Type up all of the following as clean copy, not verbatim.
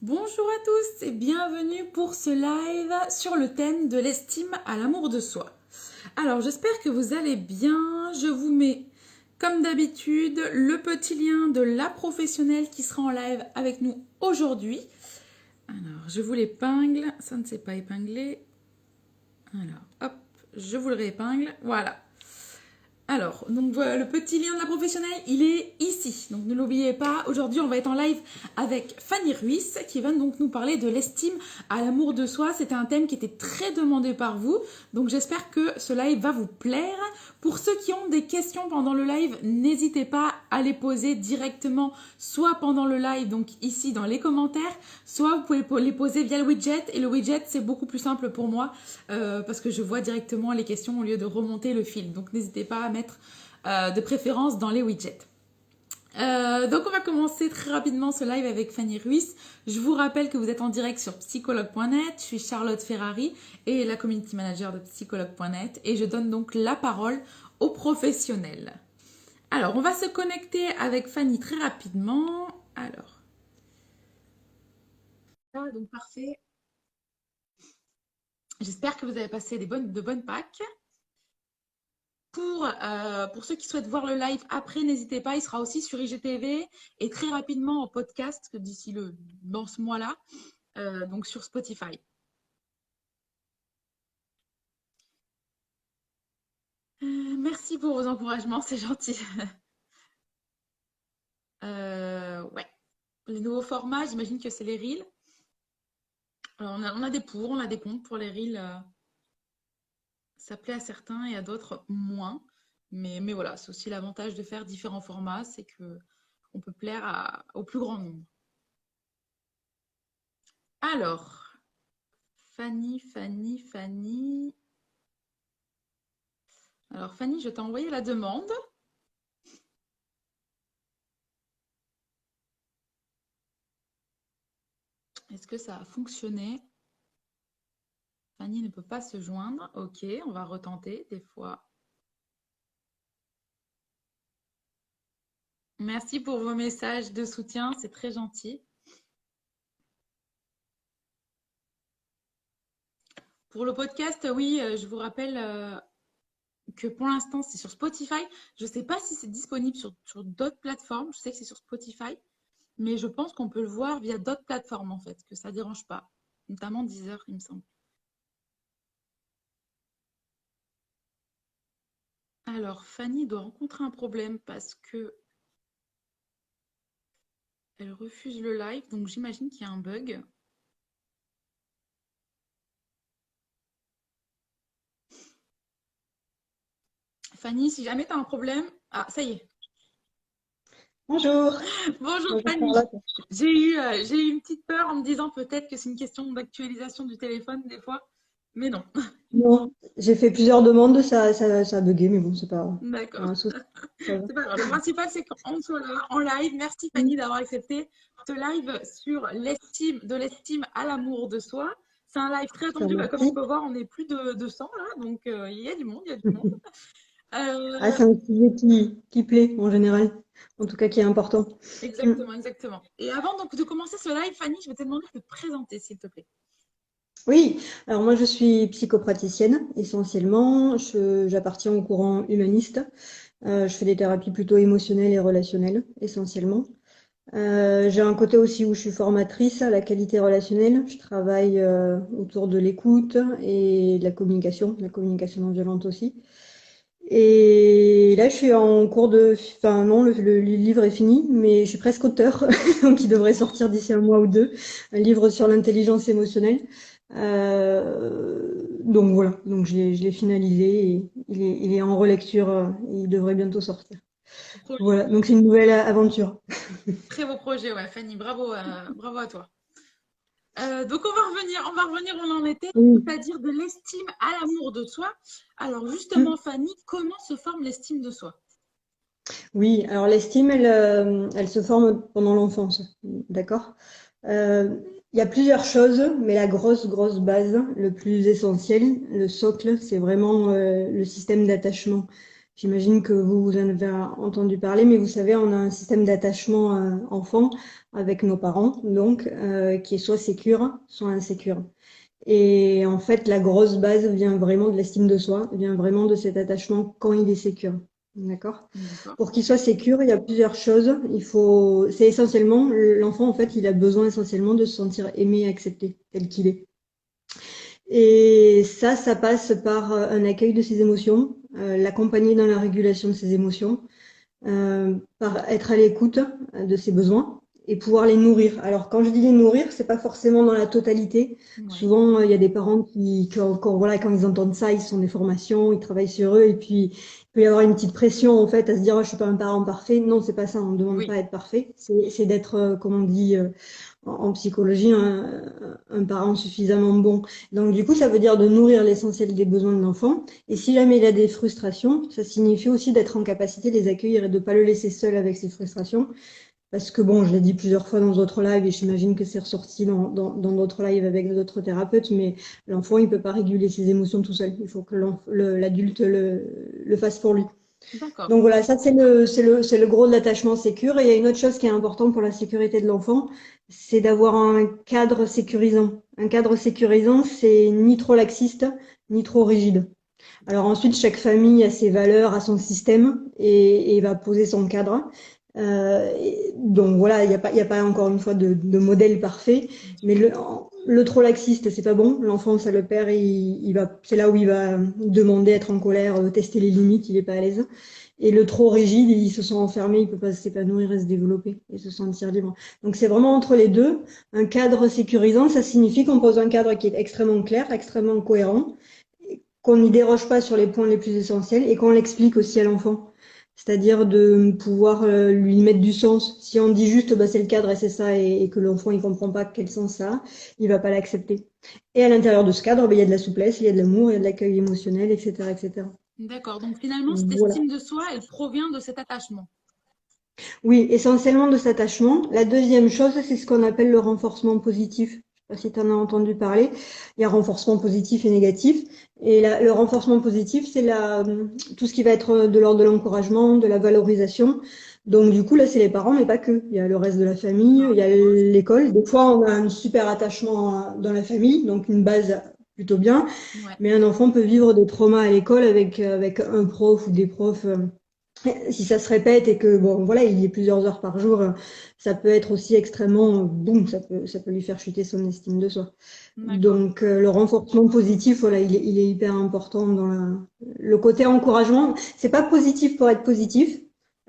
Bonjour à tous et bienvenue pour ce live sur le thème de l'estime à l'amour de soi. Alors j'espère que vous allez bien, je vous mets comme d'habitude le petit lien de la professionnelle qui sera en live avec nous aujourd'hui. Alors je vous l'épingle, ça ne s'est pas épinglé. Alors hop, je vous le réépingle, voilà. Alors, donc voilà, le petit lien de la professionnelle, il est ici. Donc ne l'oubliez pas, aujourd'hui on va être en live avec Fanny Ruiz qui va donc nous parler de l'estime à l'amour de soi. C'était un thème qui était très demandé par vous. Donc j'espère que ce live va vous plaire. Pour ceux qui ont des questions pendant le live, n'hésitez pas à les poser directement, soit pendant le live, donc ici dans les commentaires, soit vous pouvez les poser via le widget. Et le widget, c'est beaucoup plus simple pour moi parce que je vois directement les questions au lieu de remonter le fil. Donc n'hésitez pas à mettre de préférence dans les widgets. Donc on va commencer très rapidement ce live avec Fanny Ruiz. Je vous rappelle que vous êtes en direct sur psychologue.net. Je suis Charlotte Ferrari et la community manager de psychologue.net et je donne donc la parole aux professionnels. Alors on va se connecter avec Fanny très rapidement. Alors. Ah, donc parfait. J'espère que vous avez passé de bonnes Pâques. Pour ceux qui souhaitent voir le live après, n'hésitez pas, il sera aussi sur IGTV et très rapidement en podcast dans ce mois-là, donc sur Spotify. Merci pour vos encouragements, c'est gentil. Ouais. Les nouveaux formats, j'imagine que c'est les reels. Alors, on a des pour, on a des contre pour les reels. Ça plaît à certains et à d'autres moins. Mais voilà, c'est aussi l'avantage de faire différents formats, c'est que on peut plaire au plus grand nombre. Alors, Fanny. Alors Fanny, je t'ai envoyé la demande. Est-ce que ça a fonctionné? Fanny ne peut pas se joindre. Ok, on va retenter des fois. Merci pour vos messages de soutien, c'est très gentil. Pour le podcast, oui, je vous rappelle que pour l'instant, c'est sur Spotify. Je ne sais pas si c'est disponible sur d'autres plateformes. Je sais que c'est sur Spotify, mais je pense qu'on peut le voir via d'autres plateformes en fait, que ça ne dérange pas, notamment Deezer, il me semble. Alors, Fanny doit rencontrer un problème parce que elle refuse le live, donc j'imagine qu'il y a un bug. Fanny, si jamais tu as un problème. Ah, ça y est. Bonjour. Bonjour Bonjour Fanny. Charlotte. J'ai eu une petite peur en me disant peut-être que c'est une question d'actualisation du téléphone des fois. Mais non. Non, j'ai fait plusieurs demandes, ça a bugué, mais bon, c'est pas D'accord. un souci. Ça va. C'est pas grave. Le principal, c'est qu'on soit là en live. Merci Fanny d'avoir accepté ce live sur de l'estime à l'amour de soi. C'est un live très Je te attendu. Bah, comme on remercie. peut voir, on est plus de 200 là. Donc, il y a du monde, il y a du monde. Ah, Euh, c'est un sujet qui plaît en général, en tout cas qui est important. Mm. Exactement, exactement. Et avant donc de commencer ce live, Fanny, je vais te demander de te présenter, s'il te plaît. Oui, alors moi je suis psychopraticienne essentiellement, j'appartiens au courant humaniste. Je fais des thérapies plutôt émotionnelles et relationnelles essentiellement. J'ai un côté aussi où je suis formatrice à la qualité relationnelle. Je travaille autour de l'écoute et de la communication non violente aussi. Et là, je suis en cours de... Enfin, non, le livre est fini, mais je suis presque auteur, donc il devrait sortir d'ici un mois ou deux. Un livre sur l'intelligence émotionnelle. Donc voilà, donc je l'ai finalisé et il est en relecture et il devrait bientôt sortir. Voilà, donc c'est une nouvelle aventure. Très beau projet, ouais, Fanny, bravo, bravo à toi. Donc on va revenir où on en était, Oui. c'est-à-dire de l'estime à l'amour de soi. Alors justement, Mm. Fanny, comment se forme l'estime de soi? Oui, alors l'estime, elle se forme pendant l'enfance, d'accord? Euh, il y a plusieurs choses, mais la grosse base, le plus essentiel, le socle, c'est vraiment le système d'attachement. J'imagine que vous en avez entendu parler, mais vous savez, on a un système d'attachement enfant avec nos parents, donc, qui est soit sécure, soit insécure. Et en fait, la grosse base vient vraiment de l'estime de soi, vient vraiment de cet attachement quand il est sécure. D'accord? D'accord. Pour qu'il soit sécure, il y a plusieurs choses. C'est essentiellement, l'enfant, en fait, il a besoin essentiellement de se sentir aimé et accepté tel qu'il est. Et ça passe par un accueil de ses émotions, l'accompagner dans la régulation de ses émotions, par être à l'écoute de ses besoins et pouvoir les nourrir. Alors quand je dis les nourrir, c'est pas forcément dans la totalité. Ouais. Souvent, il y a des parents qui, voilà, quand ils entendent ça, ils sont des formations, ils travaillent sur eux et puis il peut y avoir une petite pression en fait à se dire oh, je suis pas un parent parfait. Non, c'est pas ça. On ne demande pas Oui. à être parfait. C'est d'être, comme on dit en psychologie, un parent suffisamment bon. Donc du coup, ça veut dire de nourrir l'essentiel des besoins de l'enfant. Et si jamais il a des frustrations, ça signifie aussi d'être en capacité de les accueillir et de ne pas le laisser seul avec ses frustrations. Parce que bon, je l'ai dit plusieurs fois dans d'autres lives et j'imagine que c'est ressorti dans d'autres lives avec d'autres thérapeutes, mais l'enfant, il peut pas réguler ses émotions tout seul. Il faut que l'adulte le fasse pour lui. D'accord. Donc voilà, ça c'est le gros de l'attachement sécure. Et il y a une autre chose qui est importante pour la sécurité de l'enfant, c'est d'avoir un cadre sécurisant. Un cadre sécurisant, c'est ni trop laxiste, ni trop rigide. Alors ensuite, chaque famille a ses valeurs, a son système et va poser son cadre. Donc voilà, il y a pas encore une fois de modèle parfait, mais le trop laxiste, c'est pas bon. L'enfant, ça le perd et c'est là où il va demander, être en colère, tester les limites, il est pas à l'aise. Et le trop rigide, il se sent enfermé, il peut pas s'épanouir et se développer et se sentir libre. Donc c'est vraiment entre les deux. Un cadre sécurisant, ça signifie qu'on pose un cadre qui est extrêmement clair, extrêmement cohérent, qu'on n'y déroge pas sur les points les plus essentiels et qu'on l'explique aussi à l'enfant. C'est-à-dire de pouvoir lui mettre du sens. Si on dit juste bah, c'est le cadre et c'est ça et que l'enfant il comprend pas quel sens ça a, il va pas l'accepter. Et à l'intérieur de ce cadre, bah, il y a de la souplesse, il y a de l'amour, il y a de l'accueil émotionnel, etc., etc. D'accord. Donc finalement, cette Voilà. estime de soi, elle provient de cet attachement. Oui, essentiellement de cet attachement. La deuxième chose, c'est ce qu'on appelle le renforcement positif. Je sais pas si tu en as entendu parler. Il y a renforcement positif et négatif. Et le renforcement positif, c'est tout ce qui va être de l'ordre de l'encouragement, de la valorisation. Donc du coup, là, c'est les parents, mais pas que. Il y a le reste de la famille, Ah, il y a l'école. Des fois, on a un super attachement dans la famille, donc une base plutôt bien. ouais. Mais un enfant peut vivre des traumas à l'école avec un prof ou des profs. Si ça se répète et que bon voilà, il y ait plusieurs heures par jour, ça peut être aussi extrêmement boum, ça peut lui faire chuter son estime de soi. D'accord. Donc le renforcement positif, voilà, il est hyper important dans le côté encouragement. C'est pas positif pour être positif.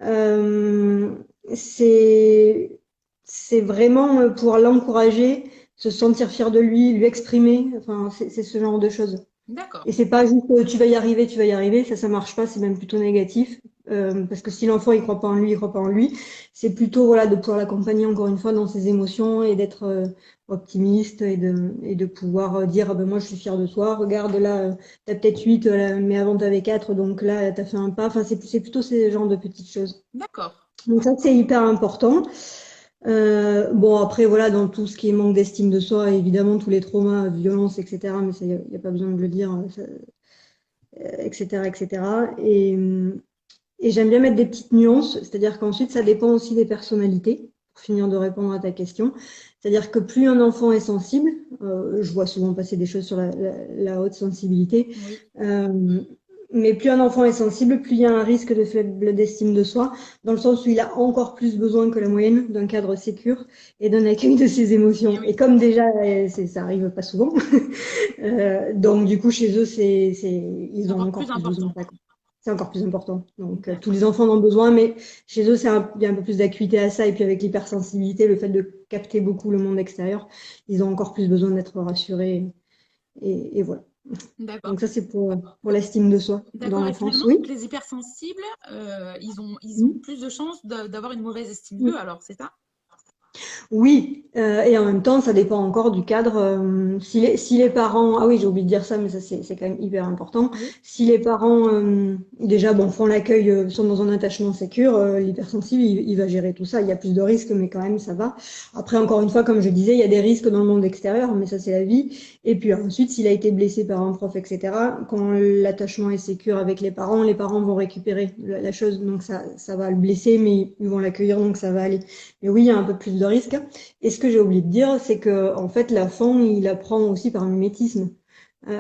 Euh, c'est c'est vraiment pouvoir l'encourager, se sentir fier de lui, lui exprimer. Enfin, c'est ce genre de choses. D'accord. Et c'est pas juste tu vas y arriver, ça marche pas, c'est même plutôt négatif. Parce que si l'enfant il croit pas en lui, il croit pas en lui, c'est plutôt voilà de pouvoir l'accompagner encore une fois dans ses émotions et d'être optimiste et de pouvoir dire ah ben moi je suis fière de toi, regarde là t'as peut-être 8 mais avant t'avais 4 donc là t'as fait un pas. Enfin c'est plutôt ces genres de petites choses. D'accord. Donc ça c'est hyper important. Bon, après, voilà, dans tout ce qui est manque d'estime de soi, évidemment, tous les traumas, violences, etc., mais ça, y a pas besoin de le dire, etc., etc. Et j'aime bien mettre des petites nuances, c'est-à-dire qu'ensuite, ça dépend aussi des personnalités, pour finir de répondre à ta question. C'est-à-dire que plus un enfant est sensible, je vois souvent passer des choses sur la haute sensibilité, Oui. euh, mais plus un enfant est sensible, plus il y a un risque de faible d'estime de soi, dans le sens où il a encore plus besoin que la moyenne d'un cadre sécure et d'un accueil de ses Eh émotions. Et oui. comme déjà, ça arrive pas souvent, donc du coup, chez eux, C'est ils ont encore encore plus plus besoin de important. ça. C'est encore plus important. Donc, tous D'accord. les enfants en ont besoin, mais chez eux, il y a un peu plus d'acuité à ça. Et puis, avec l'hypersensibilité, le fait de capter beaucoup le monde extérieur, ils ont encore plus besoin d'être rassurés. Et voilà. D'accord. Donc, ça, c'est pour l'estime de soi dans D'accord. Et l'enfance. finalement, Oui. donc les hypersensibles, ils ont Mm. plus de chances d'avoir une mauvaise estime d'eux, alors, c'est ça? Oui. Et en même temps, ça dépend encore du cadre. Si les parents, ah oui, j'ai oublié de dire ça, mais ça c'est quand même hyper important. Oui. Si les parents déjà bon font l'accueil, sont dans un attachement sécure, l'hypersensible il va gérer tout ça. Il y a plus de risques, mais quand même ça va. Après encore une fois, comme je disais, il y a des risques dans le monde extérieur, mais ça c'est la vie. Et puis ensuite, s'il a été blessé par un prof, etc. Quand l'attachement est sécure avec les parents vont récupérer la chose, donc ça va le blesser, mais ils vont l'accueillir, donc ça va aller. Mais oui, il y a un peu plus de risques. Et ce que j'ai oublié de dire, c'est que en fait, l'enfant, il apprend aussi par mimétisme. Ouais.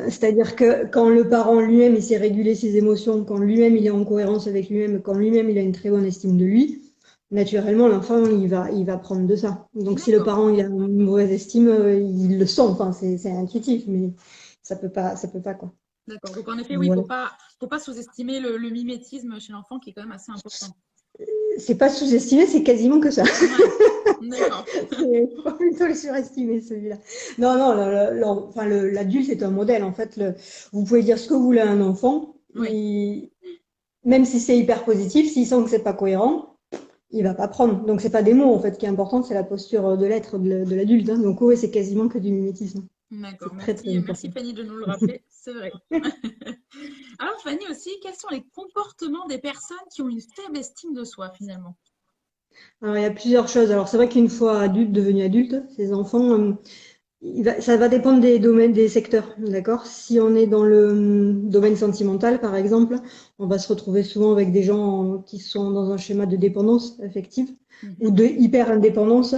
C'est-à-dire que quand le parent lui-même, il sait réguler ses émotions, quand lui-même, il est en cohérence avec lui-même, quand lui-même, il a une très bonne estime de lui, naturellement, l'enfant, il va prendre de ça. Donc, si le D'accord. parent, il a une mauvaise estime, il le sent. Enfin, c'est intuitif, mais ça peut pas, quoi. D'accord. Donc en effet, oui, Voilà. faut pas sous-estimer le mimétisme chez l'enfant qui est quand même assez important. C'est pas sous-estimé, c'est quasiment que ça. Ouais. D'accord. Faut plutôt le surestimer, celui-là. Non, non, enfin, l'adulte est un modèle. En fait, vous pouvez dire ce que vous voulez à un enfant, Oui. même si c'est hyper positif, s'il sent que c'est pas cohérent, il va pas prendre. Donc, c'est pas des mots, en fait, qui est important, c'est la posture de l'être de l'adulte, hein. Donc, oui, c'est quasiment que du mimétisme. D'accord. C'est très, très Merci important. Fanny de nous le rappeler. C'est vrai. Alors Fanny aussi, quels sont les comportements des personnes qui ont une faible estime de soi finalement? Alors, il y a plusieurs choses. Alors, c'est vrai qu'une fois adulte, devenu adulte, ces enfants, ça va dépendre des domaines, des secteurs, d'accord? Si on est dans le domaine sentimental, par exemple, on va se retrouver souvent avec des gens qui sont dans un schéma de dépendance affective ou Mhm. de hyper-indépendance.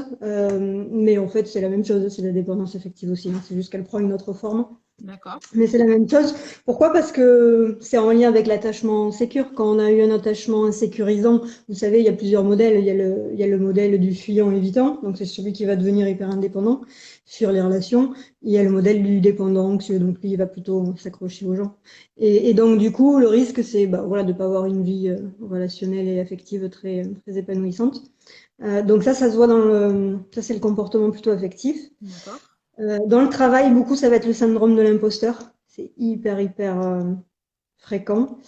Mais en fait, c'est la même chose, c'est la dépendance affective aussi, hein. C'est juste qu'elle prend une autre forme. D'accord. Mais c'est la même chose. Pourquoi? Parce que c'est en lien avec l'attachement sécure. Quand on a eu un attachement insécurisant, vous savez, il y a plusieurs modèles. Il y a le modèle du fuyant évitant, donc c'est celui qui va devenir hyper indépendant sur les relations. Il y a le modèle du dépendant anxieux, donc lui, il va plutôt s'accrocher aux gens. Et donc, du coup, le risque, c'est bah, voilà, de ne pas avoir une vie relationnelle et affective très épanouissante. Donc ça se voit ça c'est le comportement plutôt affectif. D'accord. Dans le travail, beaucoup, ça va être le syndrome de l'imposteur. C'est hyper fréquent.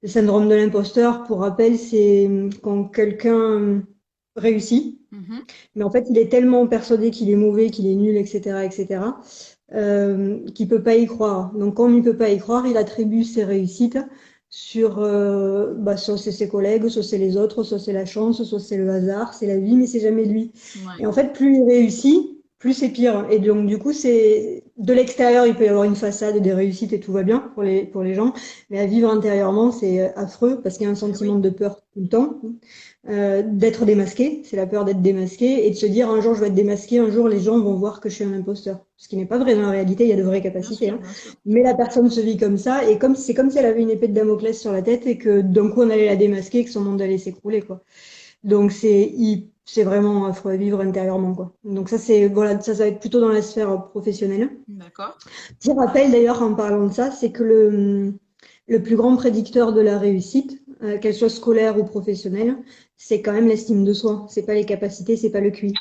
Le syndrome de l'imposteur, pour rappel, c'est quand quelqu'un réussit, Mhm. mais en fait, il est tellement persuadé qu'il est mauvais, qu'il est nul, etc., qu'il peut pas y croire. Donc, comme il peut pas y croire, il attribue ses réussites sur, bah, soit c'est ses collègues, soit c'est les autres, soit c'est la chance, soit c'est le hasard, c'est la vie, mais c'est jamais lui. Ouais. Et en fait, plus il réussit, plus c'est pire. Et donc, du coup, c'est de l'extérieur, il peut y avoir une façade, des réussites et tout va bien pour les gens, mais à vivre intérieurement, c'est affreux parce qu'il y a un Ben sentiment oui. de peur tout le temps, d'être démasqué, c'est la peur d'être démasqué et de se dire un jour je vais être démasqué, un jour les gens vont voir que je suis un imposteur. Ce qui n'est pas vrai dans la réalité, il y a de vraies Bien capacités, sûr, hein. bien sûr. Mais la personne se vit comme ça et comme c'est comme si elle avait une épée de Damoclès sur la tête et que d'un coup on allait la démasquer et que son monde allait s'écrouler, quoi. Donc c'est vraiment affreux à vivre intérieurement, quoi. Donc ça c'est voilà, ça va être plutôt dans la sphère professionnelle. D'accord. Petit rappel d'ailleurs en parlant de ça, c'est que le plus grand prédicteur de la réussite, qu'elle soit scolaire ou professionnelle, c'est quand même l'estime de soi. C'est pas les capacités, c'est pas le QI.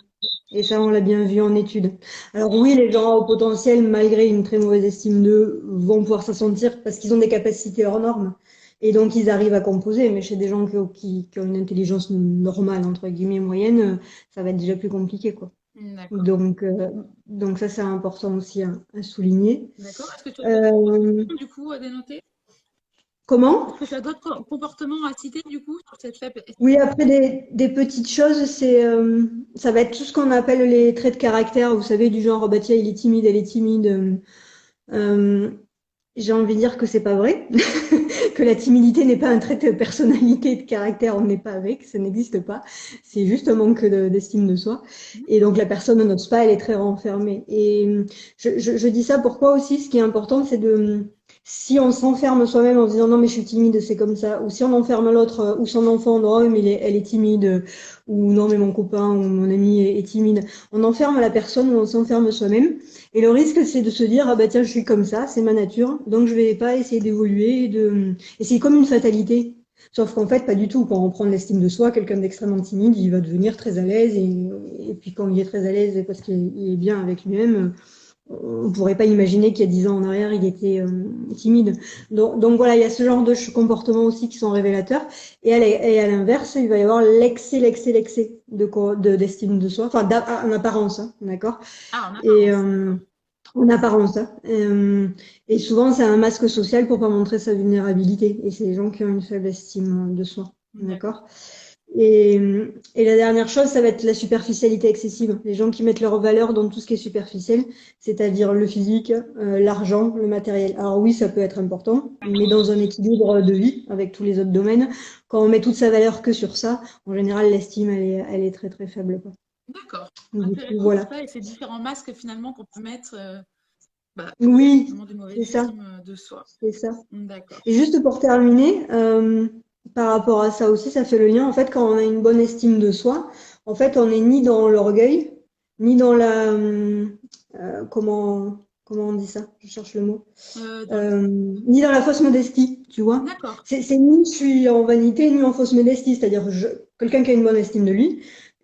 Et ça, on l'a bien vu en études. Alors oui, les gens au potentiel, malgré une très mauvaise estime d'eux, vont pouvoir s'en sentir parce qu'ils ont des capacités hors normes. Et donc, ils arrivent à composer. Mais chez des gens qui ont une intelligence normale, entre guillemets, moyenne, ça va être déjà plus compliqué, quoi. D'accord. Donc, ça, c'est important aussi à souligner. D'accord. Est-ce que tu as d'autres Euh, comportements du coup à dénoter? comment? Est-ce que tu as d'autres comportements à citer du coup sur cette faible estime? Oui, après des petites choses, ça va être tout ce qu'on appelle les traits de caractère, vous savez, du genre, oh, bah tiens, il est timide, elle est timide. Euh, j'ai envie de dire que c'est pas vrai, que la timidité n'est pas un trait de personnalité, de caractère, on n'est pas avec, ça n'existe pas. C'est juste un manque d'estime de soi. Et donc la personne n'ose pas, elle est très renfermée. Et je dis ça pourquoi aussi, ce qui est important, c'est si on s'enferme soi-même en se disant non mais je suis timide, c'est comme ça, ou si on enferme l'autre ou son enfant, non mais elle est timide, ou non mais mon copain ou mon ami est timide, on enferme la personne ou on s'enferme soi-même. Et le risque, c'est de se dire, ah bah tiens, je suis comme ça, c'est ma nature, donc je vais pas essayer d'évoluer, et c'est comme une fatalité. Sauf qu'en fait, pas du tout. Quand on prend l'estime de soi, quelqu'un d'extrêmement timide, il va devenir très à l'aise, et puis quand il est très à l'aise parce qu'il est bien avec lui-même, on pourrait pas imaginer qu'il y a 10 ans en arrière, il était timide. Donc voilà, il y a ce genre de comportements aussi qui sont révélateurs. Et à l'inverse, il va y avoir l'excès d'estime de soi, enfin en apparence, hein, d'accord? Ah, en Et apparence, d'accord. en apparence, hein. Et souvent, c'est un masque social pour pas montrer sa vulnérabilité. Et c'est les gens qui ont une faible estime de soi, D'accord. d'accord? Et, et la dernière chose, ça va être la superficialité excessive. Les gens qui mettent leur valeur dans tout ce qui est superficiel, c'est-à-dire le physique, l'argent, le matériel. Alors oui, ça peut être important, mais dans un équilibre de vie avec tous les autres domaines, quand on met toute sa valeur que sur ça, en général, l'estime, elle est très très faible, quoi. D'accord. Du coup, Intéressant tout voilà. ça et ces différents masques finalement qu'on peut mettre pour Oui, justement de mauvaise c'est ça, estime de soi. c'est ça. D'accord. Et juste pour terminer, par rapport à ça aussi, ça fait le lien. En fait, quand on a une bonne estime de soi, en fait, on n'est ni dans l'orgueil, ni dans comment on dit ça? Je cherche le mot. Dans le... Ni dans la fausse modestie, tu vois. D'accord. C'est ni je suis en vanité, ni en fausse modestie. C'est-à-dire, quelqu'un qui a une bonne estime de lui,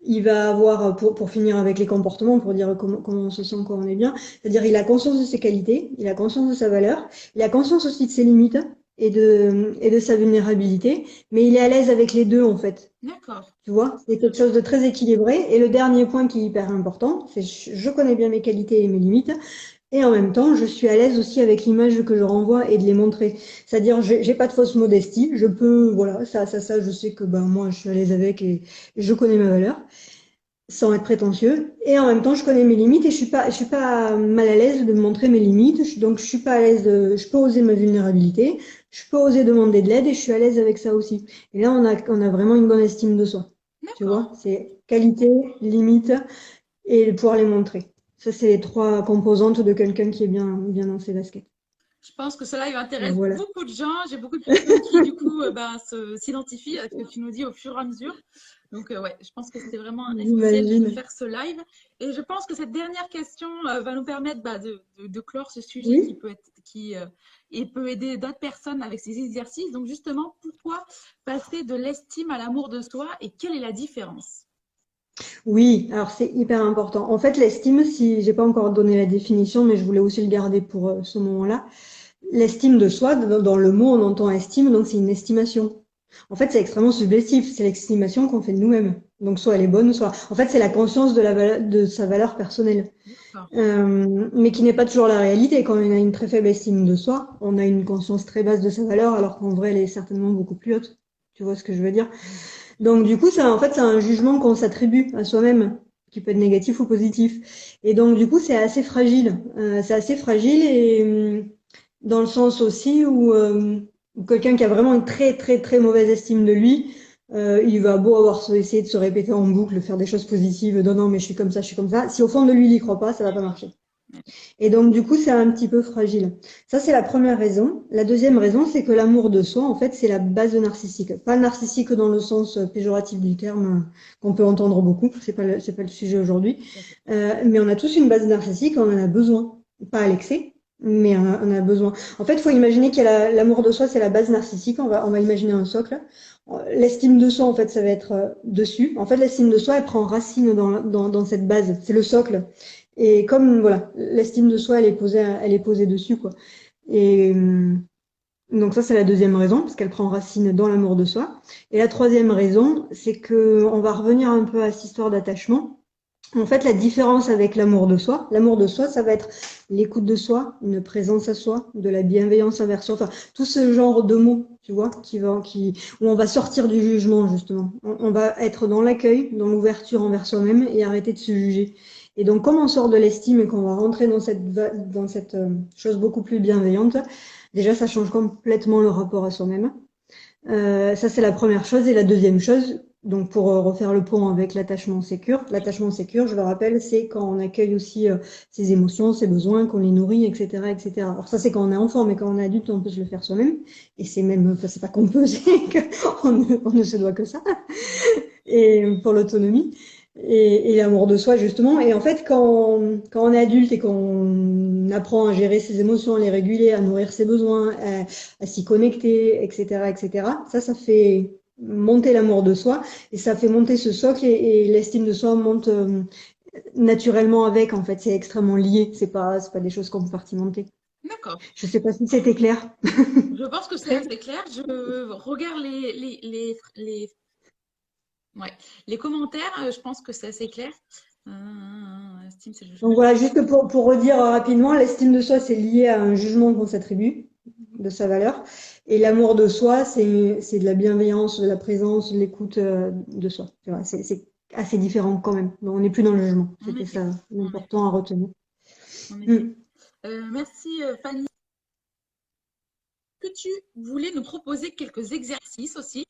il va avoir, pour finir avec les comportements, pour dire comment on se sent quand on est bien, c'est-à-dire, il a conscience de ses qualités, il a conscience de sa valeur, il a conscience aussi de ses limites et de sa vulnérabilité, mais il est à l'aise avec les deux, en fait. D'accord. Tu vois, c'est quelque Intéressant. chose de très équilibré. Et le dernier point qui est hyper important, c'est je connais bien mes qualités et mes limites. Et en même temps, je suis à l'aise aussi avec l'image que je renvoie et de les montrer. C'est-à-dire, j'ai pas de fausse modestie. Je peux, voilà, ça, je sais que ben moi, je suis à l'aise avec et je connais ma valeur, sans être prétentieux. Et en même temps, je connais mes limites et je suis pas mal à l'aise de me montrer mes limites. Donc, je suis pas à l'aise je peux oser ma vulnérabilité. Je peux oser demander de l'aide et je suis à l'aise avec ça aussi. Et là, on a vraiment une bonne estime de soi. Tu D'accord. vois, c'est qualité, limite et pouvoir les montrer. Ça, c'est les trois composantes de quelqu'un qui est bien dans ses baskets. Je pense que cela il intéresse Voilà. beaucoup de gens. J'ai beaucoup de personnes qui, du coup, s'identifient à ce que tu nous dis au fur et à mesure. Donc, ouais, je pense que c'était vraiment essentiel de J'imagine. faire ce live. Et je pense que cette dernière question va nous permettre de clore ce sujet qui Oui. peut être, qui et peut aider d'autres personnes avec ces exercices. Donc, justement, pourquoi passer de l'estime à l'amour de soi et quelle est la différence? Oui, alors c'est hyper important. En fait, l'estime, si j'ai pas encore donné la définition, mais je voulais aussi le garder pour ce moment-là. L'estime de soi, dans le mot, on entend estime, donc c'est une estimation. En fait, c'est extrêmement subjectif. C'est l'estimation qu'on fait de nous-mêmes. Donc, soit elle est bonne, soit. En fait, c'est la conscience de sa valeur personnelle. D'accord. Mais qui n'est pas toujours la réalité. Quand on a une très faible estime de soi, on a une conscience très basse de sa valeur, alors qu'en vrai, elle est certainement beaucoup plus haute. Tu vois ce que je veux dire? Donc, du coup, ça, en fait, c'est un jugement qu'on s'attribue à soi-même, qui peut être négatif ou positif. Et donc, du coup, c'est assez fragile. C'est assez fragile et dans le sens aussi où quelqu'un qui a vraiment une très, très, très mauvaise estime de lui, il va beau essayer de se répéter en boucle, faire des choses positives, non, non, mais je suis comme ça, je suis comme ça. Si au fond de lui, il y croit pas, ça va pas marcher. Et donc, du coup, c'est un petit peu fragile. Ça, c'est la première raison. La deuxième raison, c'est que l'amour de soi, en fait, c'est la base narcissique. Pas narcissique dans le sens péjoratif du terme qu'on peut entendre beaucoup. C'est pas le sujet aujourd'hui. Tout à fait. Mais on a tous une base narcissique, on en a besoin. Pas à l'excès, mais on a besoin. En fait, il faut imaginer qu'il y a l'amour de soi, c'est la base narcissique. On va imaginer un socle. L'estime de soi, en fait, ça va être dessus. En fait, l'estime de soi, elle prend racine dans cette base. C'est le socle. Et comme voilà, l'estime de soi, elle est posée dessus, quoi. Et donc ça, c'est la deuxième raison, parce qu'elle prend racine dans l'amour de soi. Et la troisième raison, c'est que on va revenir un peu à cette histoire d'attachement. En fait, la différence avec l'amour de soi, ça va être l'écoute de soi, une présence à soi, de la bienveillance envers soi, enfin, tout ce genre de mots, tu vois, où on va sortir du jugement, justement. On va être dans l'accueil, dans l'ouverture envers soi-même et arrêter de se juger. Et donc, comme on sort de l'estime et qu'on va rentrer dans cette chose beaucoup plus bienveillante, déjà, ça change complètement le rapport à soi-même. Ça, c'est la première chose. Et la deuxième chose, donc pour refaire le pont avec l'attachement sécure, je le rappelle, c'est quand on accueille aussi ses émotions, ses besoins, qu'on les nourrit, etc., etc. Alors ça, c'est quand on est enfant, mais quand on est adulte, on peut se le faire soi-même. Et c'est même, enfin, c'est pas qu'on peut, c'est on ne se doit que ça. Et pour l'autonomie et l'amour de soi justement. Et en fait, quand on est adulte et qu'on apprend à gérer ses émotions, à les réguler, à nourrir ses besoins, à s'y connecter, etc., etc., ça fait monter l'amour de soi et ça fait monter ce socle et l'estime de soi monte. naturellement avec, en fait, c'est extrêmement lié, c'est pas des choses compartimentées. D'accord. Je sais pas si c'était clair. Je pense que c'est assez clair. Je regarde ouais, les commentaires. Je pense que c'est assez clair. Estime, c'est le Donc voilà, juste pour redire rapidement, l'estime de soi, c'est lié à un jugement qu'on s'attribue de sa valeur. Et l'amour de soi, c'est de la bienveillance, de la présence, de l'écoute de soi. C'est assez différent quand même. Donc, on n'est plus dans le jugement. En C'était effet, ça en effet, l'important à retenir. en effet. Mm. Merci Fanny. Que tu voulais nous proposer quelques exercices aussi?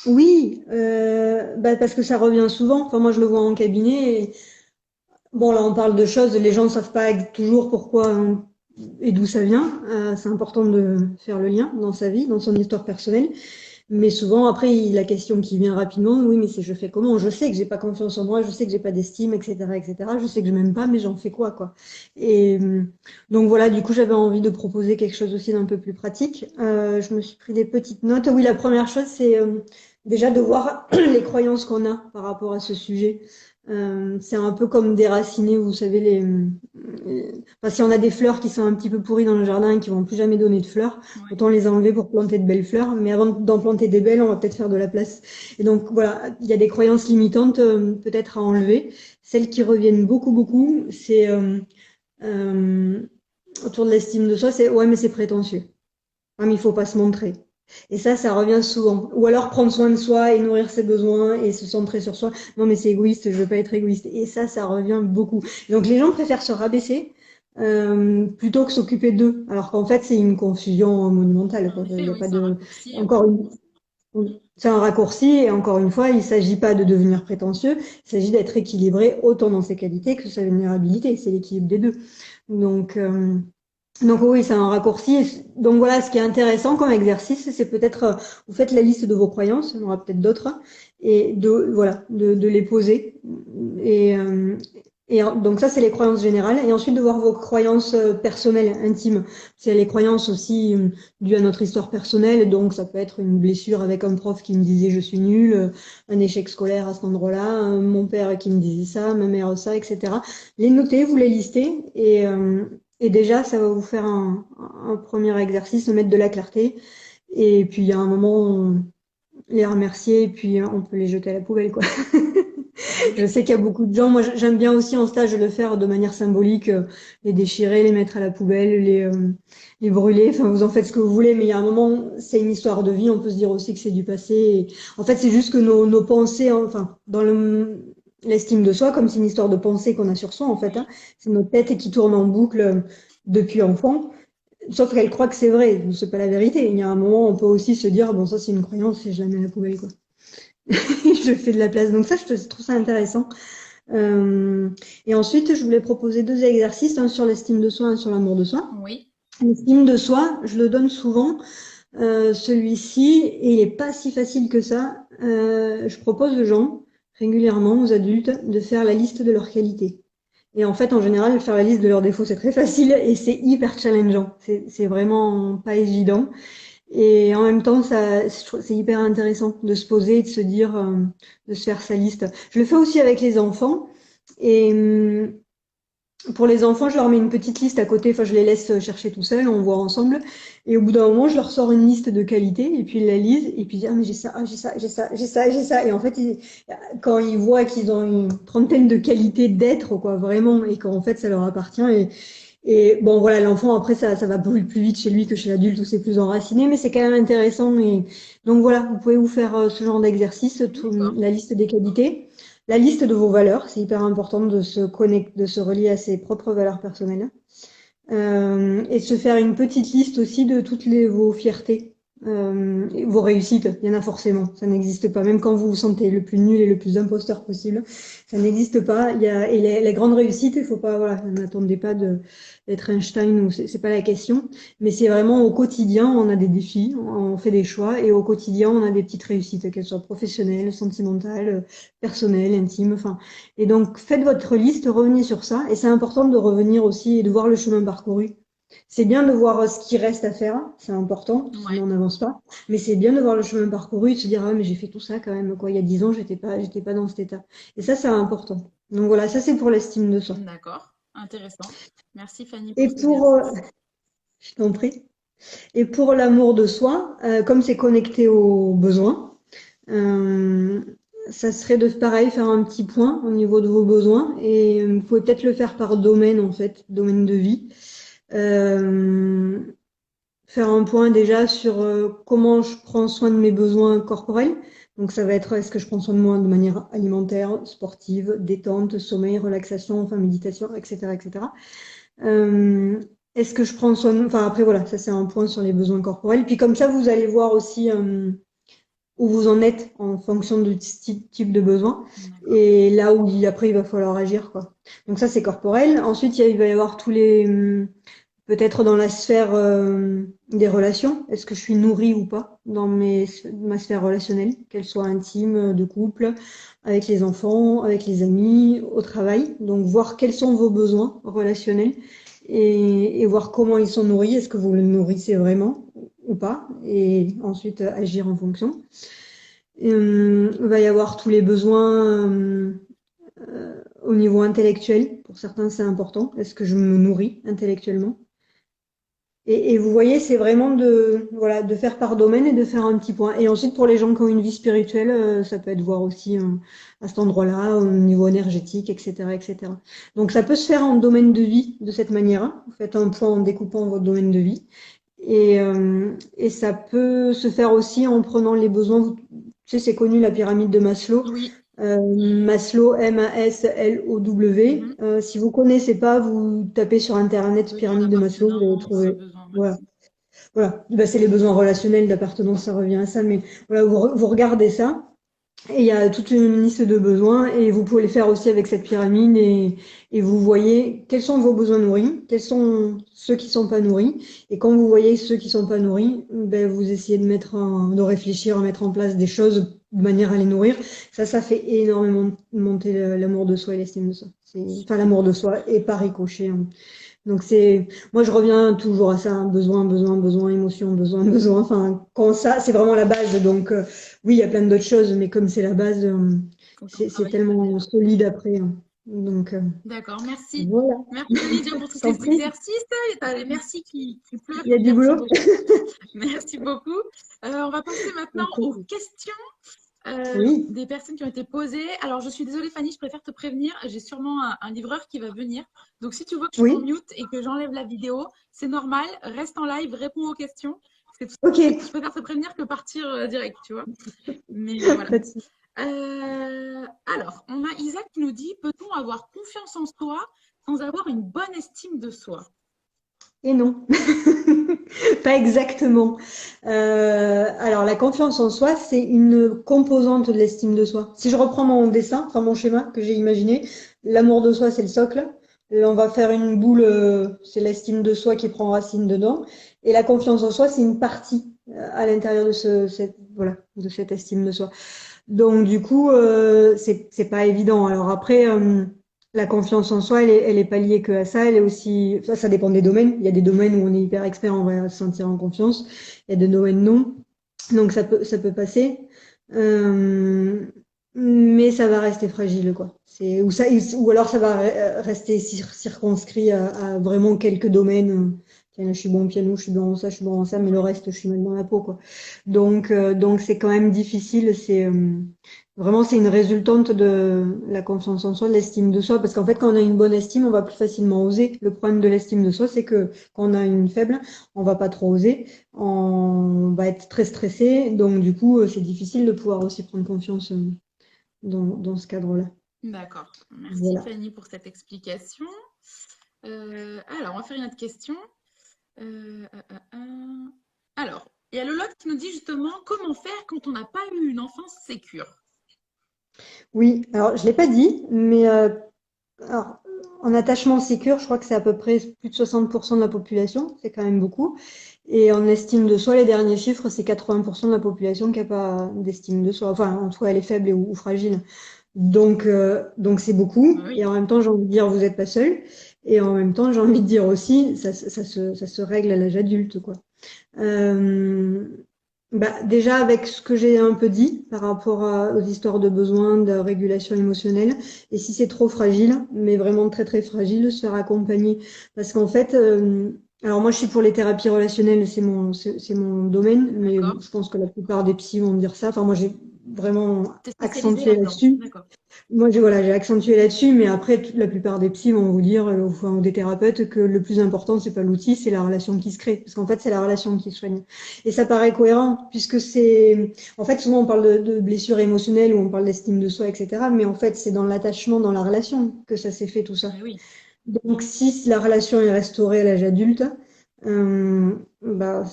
Oui, bah, parce que ça revient souvent. Enfin, moi, je le vois en cabinet. Bon, là, on parle de choses, les gens ne savent pas toujours pourquoi et d'où ça vient. C'est important de faire le lien dans sa vie, dans son histoire personnelle. Mais souvent, après, la question qui vient rapidement, oui, mais c'est je fais comment? Je sais que j'ai pas confiance en moi, je sais que j'ai pas d'estime, etc., etc. Je sais que je m'aime pas, mais j'en fais quoi, quoi? Et donc voilà, du coup, j'avais envie de proposer quelque chose aussi d'un peu plus pratique. Je me suis pris des petites notes. Oui, la première chose, c'est déjà de voir les croyances qu'on a par rapport à ce sujet. C'est un peu comme déraciner, vous savez, enfin, si on a des fleurs qui sont un petit peu pourries dans le jardin et qui vont plus jamais donner de fleurs, Ouais. autant les enlever pour planter de belles fleurs. Mais avant d'en planter des belles, on va peut-être faire de la place. Et donc voilà, il y a des croyances limitantes peut-être à enlever. Celles qui reviennent beaucoup, beaucoup, c'est euh, autour de l'estime de soi, c'est ouais, mais c'est prétentieux. Ah, mais il faut pas se montrer. Et ça revient souvent. Ou alors prendre soin de soi et nourrir ses besoins et se centrer sur soi. Non, mais c'est égoïste, je veux pas être égoïste. Et ça revient beaucoup. Donc les gens préfèrent se rabaisser plutôt que s'occuper d'eux. Alors qu'en fait, c'est une confusion monumentale, En quoi. Il effet, y a oui, pas c'est un de, raccourci. encore une, c'est un raccourci et encore une fois, il s'agit pas de devenir prétentieux. Il s'agit d'être équilibré autant dans ses qualités que sa vulnérabilité. C'est l'équilibre des deux. Donc, donc oui, c'est un raccourci. Donc voilà, ce qui est intéressant comme exercice, c'est peut-être, vous faites la liste de vos croyances, il y en aura peut-être d'autres, et voilà, de les poser. Et, donc ça, c'est les croyances générales. Et ensuite, de voir vos croyances personnelles, intimes. C'est les croyances aussi dues à notre histoire personnelle. Donc ça peut être une blessure avec un prof qui me disait je suis nulle, un échec scolaire à cet endroit-là, mon père qui me disait ça, ma mère ça, etc. Les noter, vous les listez et déjà, ça va vous faire un premier exercice, de mettre de la clarté. Et puis, il y a un moment, les remercier, et puis on peut les jeter à la poubelle, quoi. En Je sais effet. qu'il y a beaucoup de gens, moi j'aime bien aussi en stage le faire de manière symbolique, les déchirer, les mettre à la poubelle, les brûler, enfin vous en faites ce que vous voulez, mais il y a un moment, c'est une histoire de vie, on peut se dire aussi que c'est du passé. Et en fait, c'est juste que nos pensées, enfin, dans l'estime de soi, comme c'est une histoire de pensée qu'on a sur soi, en fait, hein, Oui. c'est notre tête qui tourne en boucle depuis enfant. Sauf qu'elle croit que c'est vrai, c'est pas la vérité. Il y a un moment, on peut aussi se dire, bon, ça c'est une croyance et je la mets à la poubelle, quoi. Je fais de la place. Donc ça, je trouve ça intéressant. Euh, et ensuite, je voulais proposer deux exercices, un sur l'estime de soi, un sur l'amour de soi. Oui. L'estime de soi, je le donne souvent, celui-ci, et il n'est pas si facile que ça. Je propose aux gens, régulièrement, aux adultes, de faire la liste de leurs qualités. Et en fait, en général, faire la liste de leurs défauts, c'est très facile et c'est hyper challengeant. C'est vraiment pas évident. Et en même temps, je trouve c'est hyper intéressant de se poser et de se dire, de se faire sa liste. Je le fais aussi avec les enfants. Et pour les enfants, je leur mets une petite liste à côté. Enfin, je les laisse chercher tout seuls, on voit ensemble. Et au bout d'un moment, je leur sors une liste de qualités et puis ils la lisent et puis ils disent, ah, mais j'ai ça, ah, j'ai ça, j'ai ça, j'ai ça, j'ai ça. Et en fait, quand ils voient qu'ils ont une trentaine de qualités d'être, quoi, vraiment, et qu'en fait, ça leur appartient. Et bon, voilà, l'enfant, après, ça va plus vite chez lui que chez l'adulte où c'est plus enraciné, mais c'est quand même intéressant. Et donc voilà, vous pouvez vous faire ce genre d'exercice, D'accord. la liste des qualités, la liste de vos valeurs. C'est hyper important de se connecter, de se relier à ses propres valeurs personnelles. Et de se faire une petite liste aussi de vos fiertés, et vos réussites. Il y en a forcément. Ça n'existe pas. Même quand vous vous sentez le plus nul et le plus imposteur possible, ça n'existe pas. Et les grandes réussites, il faut pas, voilà, n'attendez pas d'être Einstein ou c'est pas la question. Mais c'est vraiment au quotidien, on a des défis, on fait des choix et au quotidien, on a des petites réussites, qu'elles soient professionnelles, sentimentales, personnelles, intimes, enfin. Et donc, faites votre liste, revenez sur ça. Et c'est important de revenir aussi et de voir le chemin parcouru. C'est bien de voir ce qui reste à faire, c'est important, sinon Ouais. on n'avance pas. Mais c'est bien de voir le chemin parcouru et de se dire, ah, mais j'ai fait tout ça quand même, quoi. Il y a 10 ans, j'étais pas dans cet état. Et ça, c'est important. Donc voilà, ça c'est pour l'estime de soi. D'accord, intéressant. Merci Fanny pour Et cet pour, exercice. je t'en prie. Et pour l'amour de soi, comme c'est connecté aux besoins, euh, ça serait de pareil faire un petit point au niveau de vos besoins et vous pouvez peut-être le faire par domaine en fait, domaine de vie. Euh, Faire un point déjà sur comment je prends soin de mes besoins corporels. Donc ça va être est-ce que je prends soin de moi de manière alimentaire, sportive, détente, sommeil, relaxation, enfin méditation, etc., etc. Euh, Est-ce que je prends soin enfin après voilà, ça c'est un point sur les besoins corporels. Puis comme ça, vous allez voir aussi où vous en êtes en fonction du type de besoin D'accord. et là où après il va falloir agir quoi. Donc ça c'est corporel. Ensuite il va y avoir tous les peut-être dans la sphère des relations. Est-ce que je suis nourrie ou pas dans ma sphère relationnelle, qu'elle soit intime, de couple, avec les enfants, avec les amis, au travail. Donc voir quels sont vos besoins relationnels et voir comment ils sont nourris. Est-ce que vous les nourrissez vraiment ou pas? Et ensuite agir en fonction. Il va y avoir tous les besoins au niveau intellectuel. Pour certains, c'est important. Est-ce que je me nourris intellectuellement? Et vous voyez, c'est vraiment de, voilà, de faire par domaine et de faire un petit point. Et ensuite, pour les gens qui ont une vie spirituelle, ça peut être voir aussi à cet endroit-là, au niveau énergétique, etc., etc. Donc, ça peut se faire en domaine de vie de cette manière-là. Vous faites un point en découpant votre domaine de vie. Et ça peut se faire aussi en prenant les besoins. Tu sais, c'est connu la pyramide de Maslow. Oui. Maslow, M-A-S-L-O-W. Mhm. Si vous connaissez pas, vous tapez sur Internet Oui, en pyramide de Maslow, vous allez appartenance, trouver. besoin Voilà. max. Voilà. Bah, c'est les besoins relationnels d'appartenance, ça revient à ça. Mais voilà, vous regardez ça. Et il y a toute une liste de besoins et vous pouvez les faire aussi avec cette pyramide et vous voyez quels sont vos besoins nourris, quels sont ceux qui sont pas nourris. Et quand vous voyez ceux qui sont pas nourris, ben vous essayez de réfléchir, à mettre en place des choses de manière à les nourrir. Ça fait énormément monter l'amour de soi et l'estime de soi. Enfin, l'amour de soi et par ricochet, hein. Donc moi je reviens toujours à ça, hein, besoin, besoin, besoin, émotion, besoin, besoin. Enfin, quand ça, c'est vraiment la base. Donc oui, il y a plein d'autres choses, mais comme c'est la base, Faut c'est travailler ça tellement déjà. solide après, hein. Donc D'accord, merci. voilà, Merci Lydia pour tous je t'en ces prie, exercices. Et t'as les merci qui pleurent. il y a du Merci boulot. beaucoup. Merci beaucoup. On va passer Je maintenant t'en aux prie. questions Oui, des personnes qui ont été posées. Alors, je suis désolée, Fanny, je préfère te prévenir. J'ai sûrement un livreur qui va venir. Donc, si tu vois que je suis en oui, mute et que j'enlève la vidéo, c'est normal. Reste en live, réponds aux questions. ok, Je préfère te prévenir que partir direct, tu vois. Mais voilà. pas de souci. Alors, on a Isaac qui nous dit, peut-on avoir confiance en soi sans avoir une bonne estime de soi? Et non, pas exactement. Alors, la confiance en soi, c'est une composante de l'estime de soi. Si je reprends mon dessin, enfin mon schéma que j'ai imaginé, l'amour de soi, c'est le socle. Là, on va faire une boule, c'est l'estime de soi qui prend racine dedans. Et la confiance en soi, c'est une partie à l'intérieur de voilà, de cette estime de soi. Donc du coup, c'est pas évident. Alors après, la confiance en soi, elle est pas liée que à ça. Elle est aussi, ça dépend des domaines. Il y a des domaines où on est hyper expert, on va se sentir en confiance. Il y a des domaines non. Donc ça peut passer. Euh, mais ça va rester fragile, quoi. Ou alors ça va rester circonscrit à vraiment quelques domaines. Tiens, là, je suis bon au piano, je suis bon en ça, je suis bon en ça, mais le Oui, reste, je suis mal dans la peau, quoi. Donc c'est quand même difficile. Vraiment, c'est une résultante de la confiance en soi, de l'estime de soi, parce qu'en fait, quand on a une bonne estime, on va plus facilement oser. Le problème de l'estime de soi, c'est que quand on a une faible, on va pas trop oser, on va être très stressé, donc du coup, c'est difficile de pouvoir aussi prendre confiance dans ce cadre-là. d'accord. Merci Voilà. Fanny pour cette explication. Alors, on va faire une autre question. Euh, euh, euh, euh. Alors, il y a le lot qui nous dit justement comment faire quand on n'a pas eu une enfance sécure. Oui, alors je l'ai pas dit, mais alors, en attachement sécure, je crois que c'est à peu près plus de 60% de la population, c'est quand même beaucoup. Et en estime de soi, les derniers chiffres, c'est 80% de la population qui n'a pas d'estime de soi. Enfin, en tout cas, elle est faible ou fragile. Donc c'est beaucoup. Et Oui, en même temps, j'ai envie de dire, vous n'êtes pas seul. Et en même temps, j'ai envie de dire aussi, ça se règle à l'âge adulte, quoi. Euh, Bah, déjà avec ce que j'ai un peu dit par rapport aux histoires de besoins, de régulation émotionnelle, et si c'est trop fragile, mais vraiment très très fragile, se faire accompagner. Parce qu'en fait, alors moi je suis pour les thérapies relationnelles, c'est mon domaine, mais D'accord. je pense que la plupart des psys vont dire ça. Enfin moi j'ai vraiment T'es spécialisée accentué là-dedans. là-dessus. D'accord. Moi, j'ai accentué là-dessus, mais après, la plupart des psys vont vous dire, enfin, ou des thérapeutes, que le plus important, c'est pas l'outil, c'est la relation qui se crée. Parce qu'en fait, c'est la relation qui soigne. Et ça paraît cohérent, puisque en fait, souvent, on parle de blessures émotionnelles ou on parle d'estime de soi, etc. Mais en fait, c'est dans l'attachement, dans la relation que ça s'est fait tout ça. Eh oui. Donc, si la relation est restaurée à l'âge adulte, bah,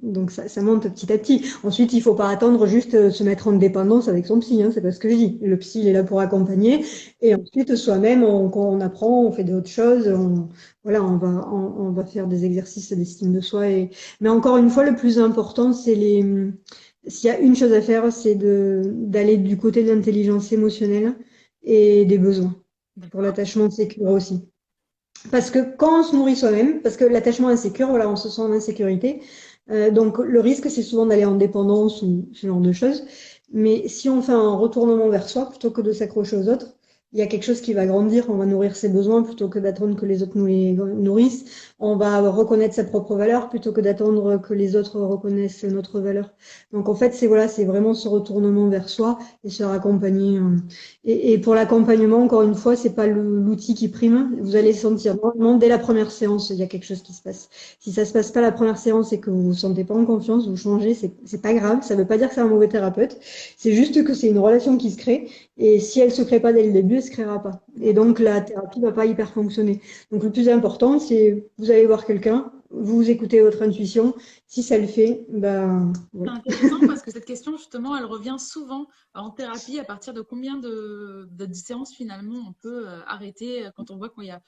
donc ça monte petit à petit. Ensuite, il faut pas attendre juste se mettre en dépendance avec son psy, hein, c'est pas ce que je dis. Le psy, il est là pour Bien accompagner. sûr. Et ensuite, soi-même, quand on apprend, on fait d'autres choses, voilà, on va faire des exercices d'estime de soi. Mais encore une fois, le plus important, s'il y a une chose à faire, c'est d'aller du côté de l'intelligence émotionnelle et des besoins pour D'accord. l'attachement sécure aussi. Parce que quand on se nourrit soi-même, parce que l'attachement insécure, voilà, on se sent en insécurité. Donc le risque, c'est souvent d'aller en dépendance ou ce genre de choses. Mais si on fait un retournement vers soi, plutôt que de s'accrocher aux autres, il y a quelque chose qui va grandir. On va nourrir ses besoins plutôt que d'attendre que les autres nous les nourrissent. On va reconnaître sa propre valeur plutôt que d'attendre que les autres reconnaissent notre valeur. Donc en fait, c'est vraiment ce retournement vers soi et se faire accompagner. Et pour l'accompagnement, encore une fois, c'est pas l'outil qui prime. Vous allez sentir normalement dès la première séance, il y a quelque chose qui se passe. Si ça se passe pas la première séance et que vous vous sentez pas en confiance, vous changez, c'est pas grave. Ça veut pas dire que c'est un mauvais thérapeute. C'est juste que c'est une relation qui se crée. Et si elle se crée pas dès le début, elle se créera pas. Et D'accord. donc la thérapie va pas hyper fonctionner. Donc le plus important, c'est vous allez voir quelqu'un, vous écoutez votre intuition. Si ça le fait, ben C'est voilà. intéressant parce que cette question, justement, elle revient souvent en thérapie. À partir de combien de séances, finalement, on peut arrêter quand on voit qu'il y a,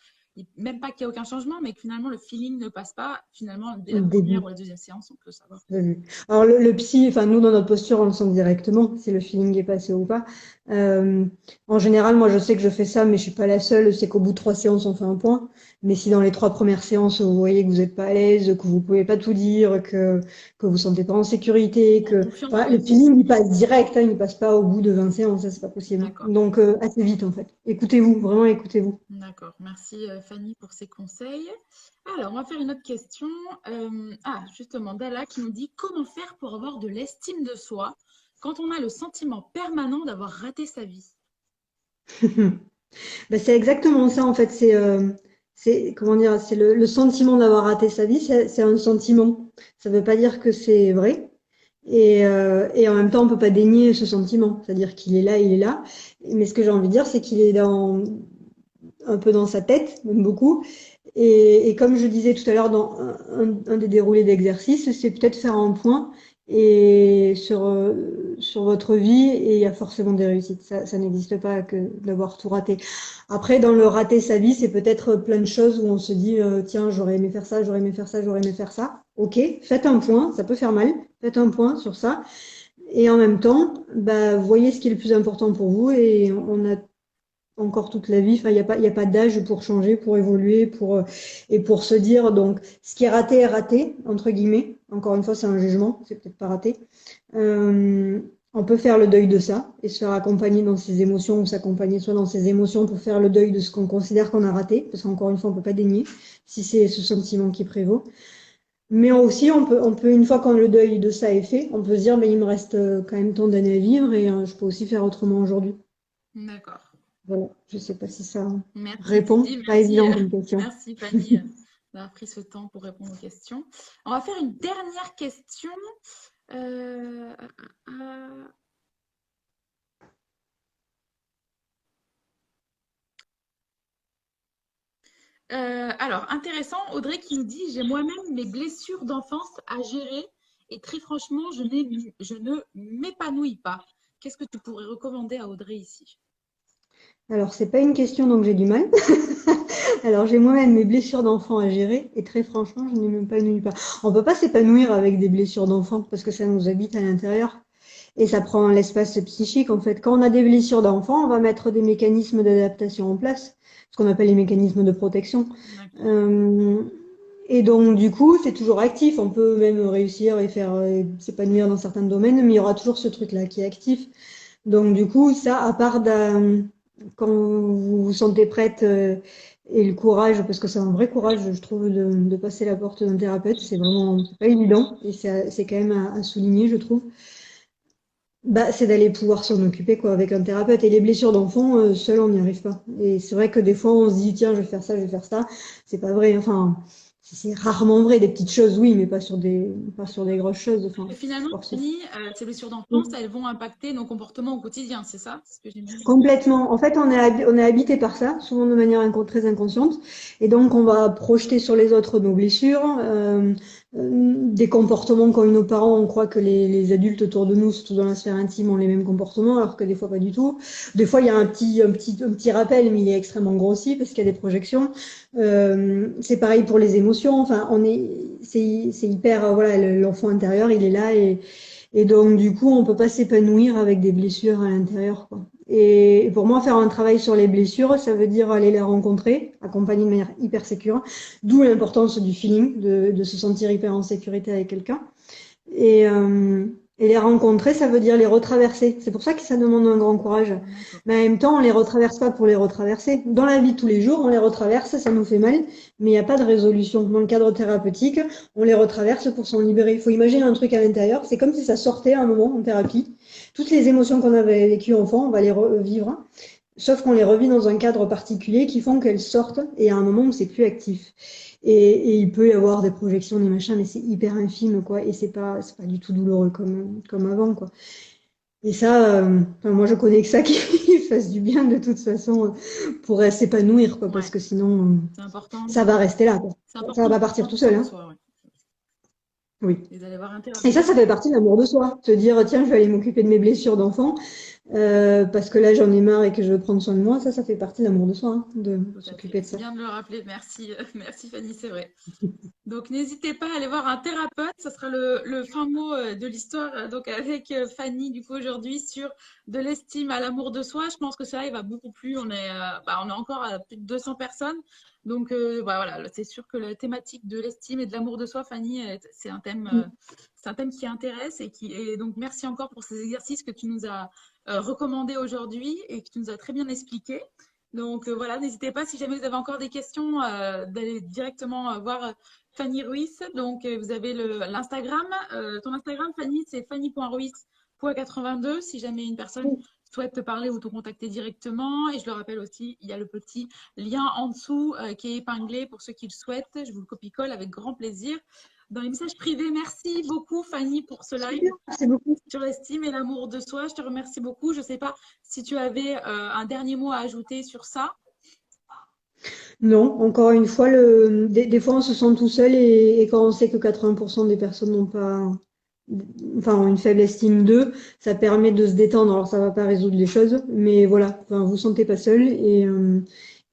même pas qu'il n'y a aucun changement, mais que finalement le feeling ne passe pas. Finalement, dès Au la première début. ou la deuxième séance, on peut savoir. Alors le psy, enfin nous dans notre posture, on le sent directement si le feeling est passé ou pas. Euh, En général, moi je sais que je fais ça, mais je suis pas la seule. C'est qu'au bout de 3 séances, on fait un point. Mais si dans les 3 premières séances, vous voyez que vous n'êtes pas à l'aise, que vous pouvez pas tout dire, que vous sentez pas en sécurité, En que confiance, enfin, oui. le feeling il passe direct, hein, il passe pas au bout de 20 séances, ça c'est pas possible. D'accord. Donc assez vite en fait. Écoutez-vous, vraiment écoutez-vous. D'accord. Merci Fanny pour ces conseils. Alors, on va faire une autre question. Justement, Dala qui nous dit comment faire pour avoir de l'estime de soi quand on a le sentiment permanent d'avoir raté sa vie. Ben, c'est exactement ça en fait. C'est comment dire, c'est le sentiment d'avoir raté sa vie. C'est un sentiment. Ça veut pas dire que c'est vrai. Et en même temps, on peut pas dénier ce sentiment. C'est-à-dire qu'il est là, il est là. Mais ce que j'ai envie de dire, c'est qu'il est un peu dans sa tête, même beaucoup. Et comme je disais tout à l'heure dans un des déroulés d'exercice, c'est peut-être faire un point et sur votre vie et il y a forcément des réussites. Ça n'existe pas que d'avoir tout raté. Après, dans le rater sa vie, c'est peut-être plein de choses où on se dit tiens, j'aurais aimé faire ça, j'aurais aimé faire ça, j'aurais aimé faire ça. Ok, faites un point, ça peut faire mal. Faites un point sur ça. Et en même temps, bah, voyez ce qui est le plus important pour vous et on a encore toute la vie. Enfin, il y a pas d'âge pour changer, pour évoluer, et pour se dire, donc, ce qui est raté, entre guillemets. Encore une fois, c'est un jugement, c'est peut-être pas raté. Euh, on peut faire le deuil de ça et se faire accompagner dans ses émotions ou s'accompagner soit dans ses émotions pour faire le deuil de ce qu'on considère qu'on a raté, parce qu'encore une fois, on peut pas dénier si c'est ce sentiment qui prévaut. Mais aussi, une fois quand le deuil de ça est fait, on peut se dire, mais il me reste quand même tant d'années à vivre et je peux aussi faire autrement aujourd'hui. D'accord. Voilà, je sais pas si ça Merci répond. Didi, Pas merci, évident comme question. merci Fanny d'avoir pris ce temps pour répondre aux questions. On va faire une dernière question. Euh, euh, alors, intéressant, Audrey qui nous dit, j'ai moi-même mes blessures d'enfance à gérer et très franchement, je ne m'épanouis pas. Qu'est-ce que tu pourrais recommander à Audrey ici? Alors, c'est pas une question, donc j'ai du mal. Alors, j'ai moi-même mes blessures d'enfant à gérer et très franchement, je ne m'épanouis pas. On peut pas s'épanouir avec des blessures d'enfant parce que ça nous habite à l'intérieur et ça prend l'espace psychique. En fait, quand on a des blessures d'enfant, on va mettre des mécanismes d'adaptation en place, ce qu'on appelle les mécanismes de protection. D'accord. Euh, Et donc, du coup, c'est toujours actif. On peut même réussir et faire s'épanouir dans certains domaines, mais il y aura toujours ce truc-là qui est actif. Donc, du coup, ça, à part quand vous vous sentez prête et le courage, parce que c'est un vrai courage, je trouve, de passer la porte d'un thérapeute, c'est vraiment pas évident et c'est quand même à souligner, je trouve. Bah, c'est d'aller pouvoir s'en occuper quoi avec un thérapeute. Et les blessures d'enfant, seul on n'y arrive pas. Et c'est vrai que des fois on se dit tiens je vais faire ça, je vais faire ça. C'est pas vrai. Enfin, c'est rarement vrai. Des petites choses oui, mais pas sur des grosses choses. Enfin, Et finalement, force. Fanny, ces blessures d'enfance, elles vont impacter nos comportements au quotidien, c'est ça? C'est ce que j'imagine. Complètement. En fait, on est habité par ça, souvent de manière très inconsciente. Et donc, on va projeter sur les autres nos blessures, des comportements qu'ont eu nos parents. On croit que les adultes autour de nous, surtout dans la sphère intime, ont les mêmes comportements, alors que des fois, pas du tout. Des fois, il y a un petit rappel, mais il est extrêmement grossi parce qu'il y a des projections. C'est pareil pour les émotions. Enfin, c'est hyper, voilà, l'enfant intérieur, il est là et donc, du coup, on peut pas s'épanouir avec des blessures à l'intérieur, quoi. Et pour moi, faire un travail sur les blessures, ça veut dire aller les rencontrer, accompagner de manière hyper sécure, d'où l'importance du feeling, de se sentir hyper en sécurité avec quelqu'un. Et, euh, et les rencontrer, ça veut dire les retraverser. C'est pour ça que ça demande un grand courage. D'accord. Mais en même temps, on les retraverse pas pour les retraverser. Dans la vie de tous les jours, on les retraverse, ça nous fait mal, mais il n'y a pas de résolution. Dans le cadre thérapeutique, on les retraverse pour s'en libérer. Il faut imaginer un truc à l'intérieur. C'est comme si ça sortait à un moment en thérapie. Toutes les émotions qu'on avait vécues enfant, on va les revivre. Sauf qu'on les revit dans un cadre particulier qui font qu'elles sortent et à un moment où c'est plus actif. Et il peut y avoir des projections, des machins, mais c'est hyper infime, quoi. Et c'est pas du tout douloureux comme avant, quoi. Et ça, enfin, moi, je connais que ça qui fasse du bien de toute façon pour s'épanouir, quoi, parce Ouais, que sinon, c'est important ça va rester là, quoi. c'est Ça va important de pas prendre partir tout soin seul, de hein. soi, ouais. Oui. Et d'aller voir un Et thérapeute. ça fait partie de l'amour de soi. Se dire, tiens, je vais aller m'occuper de mes blessures d'enfant, parce que là, j'en ai marre et que je veux prendre soin de moi. Ça fait partie de l'amour de soi, hein, de Tout à fait. s'occuper de C'est ça. bien de le rappeler. Merci, merci Fanny, c'est vrai. Donc n'hésitez pas à aller voir un thérapeute, ça sera le fin mot de l'histoire donc avec Fanny du coup aujourd'hui sur de l'estime à l'amour de soi. Je pense que ça il va beaucoup plus, on est encore à plus de 200 personnes. Donc voilà, c'est sûr que la thématique de l'estime et de l'amour de soi, Fanny, c'est un thème qui intéresse et donc merci encore pour ces exercices que tu nous as recommandés aujourd'hui et que tu nous as très bien expliqués. Donc voilà, n'hésitez pas si jamais vous avez encore des questions d'aller directement voir Fanny Ruiz. Donc vous avez l'Instagram. Ton Instagram, Fanny, c'est fanny.ruiz.82 si jamais une personne souhaite te parler ou te contacter directement. Et je le rappelle aussi, il y a le petit lien en dessous qui est épinglé pour ceux qui le souhaitent. Je vous le copie-colle avec grand plaisir. Dans les messages privés, merci beaucoup Fanny pour ce live Super, merci beaucoup. sur l'estime et l'amour de soi. Je te remercie beaucoup. Je ne sais pas si tu avais un dernier mot à ajouter sur ça. Non, encore une fois, des fois on se sent tout seul et quand on sait que 80% des personnes n'ont pas, enfin, ont une faible estime d'eux, ça permet de se détendre. Alors ça va pas résoudre les choses, mais voilà, enfin, vous vous sentez pas seul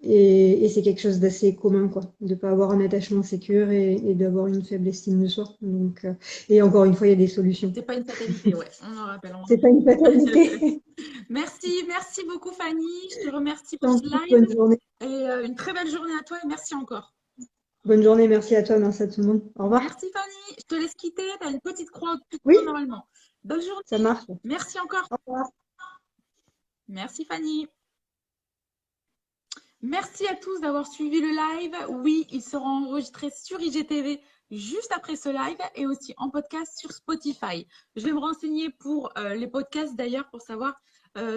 et c'est quelque chose d'assez commun, quoi, de pas avoir un attachement sécure et d'avoir une faible estime de soi. Donc, et encore une fois, il y a des solutions. C'est pas une fatalité, ouais. On en rappelle. C'est pas une fatalité. Merci, merci beaucoup Fanny. Je te remercie pour Tant ce pis, live bonne journée. et une très belle journée à toi et merci encore. Bonne journée, merci à toi, merci à tout le monde. Au revoir. Merci Fanny. Je te laisse quitter. Tu as une petite croix au-dessus de Oui, toi normalement. Bonne ça journée. marche. Merci encore. Au revoir. Merci Fanny. Merci à tous d'avoir suivi le live. Oui, il sera enregistré sur IGTV juste après ce live et aussi en podcast sur Spotify. Je vais me renseigner pour les podcasts d'ailleurs pour savoir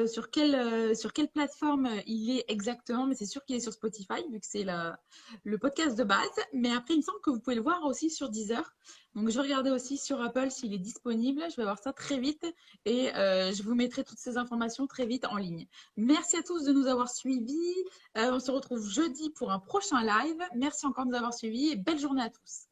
sur quelle plateforme il est exactement, mais c'est sûr qu'il est sur Spotify vu que c'est le podcast de base. Mais après, il me semble que vous pouvez le voir aussi sur Deezer. Donc, je vais regarder aussi sur Apple s'il est disponible. Je vais voir ça très vite et je vous mettrai toutes ces informations très vite en ligne. Merci à tous de nous avoir suivis. On se retrouve jeudi pour un prochain live. Merci encore de nous avoir suivis et belle journée à tous.